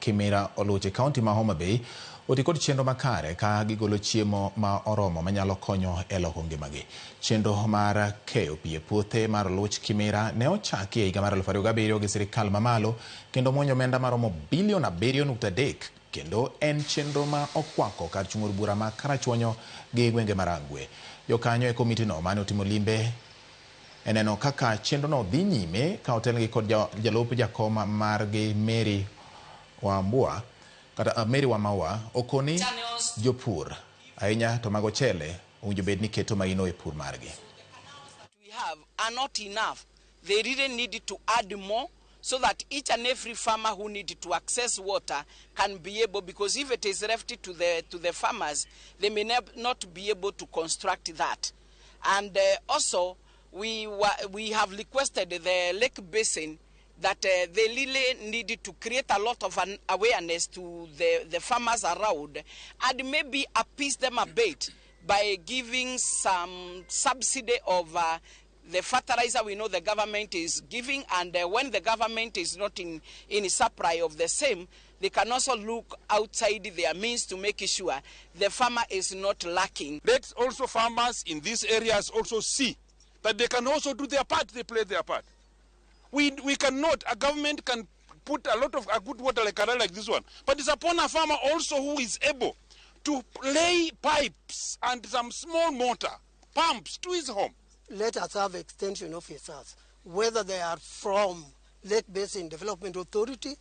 Kimira Oluch County ma Homa Bay oti kod chenro makare ka gigolo chiemo ma oromo manyalo konyo e loko ngimagi. Chenro mar keyo pi e puothe mar Oluch Kimira ne ochaki e higa mar 2007 gi sirikal mamalo kendo muonyo omenda maromo bilion 7.3 kendo en chenro ma okwako kar chung'ur bura ma Karachuonyo gi gwenge marangwe. Jokanyo e komiti no mane otimo limbe eneno kaka chenro no dhi nyime ka otelgi kod jalup jakoma margi Mary Wamaua okoni jopur ahinya to mago chele owinjo bed ni keto maino e pur margi. We have are not enough. They really need to add more so that each and every farmer who needs to access water can be able, because if it is left to the farmers, they may not be able to construct that. And also, we have requested the lake basin that they really needed to create a lot of an awareness to the farmers around and maybe appease them a bit by giving some subsidy of the fertilizer we know the government is giving, and when the government is not in supply of the same, they can also look outside their means to make sure the farmer is not lacking. Let also farmers in these areas also see that they can also do their part, they play their part. We cannot, a government can put a lot of good water like this one, but it's upon a farmer also who is able to lay pipes and some small motor pumps to his home. Let us have extension officers, whether they are from Lake Basin Development Authority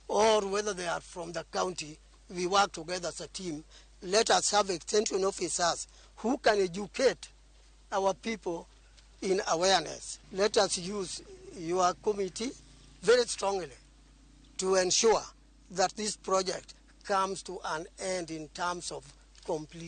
or whether they are from the county. We work together as a team. Let us have extension officers who can educate our people in awareness. Let us use your committee very strongly to ensure that this project comes to an end in terms of complete.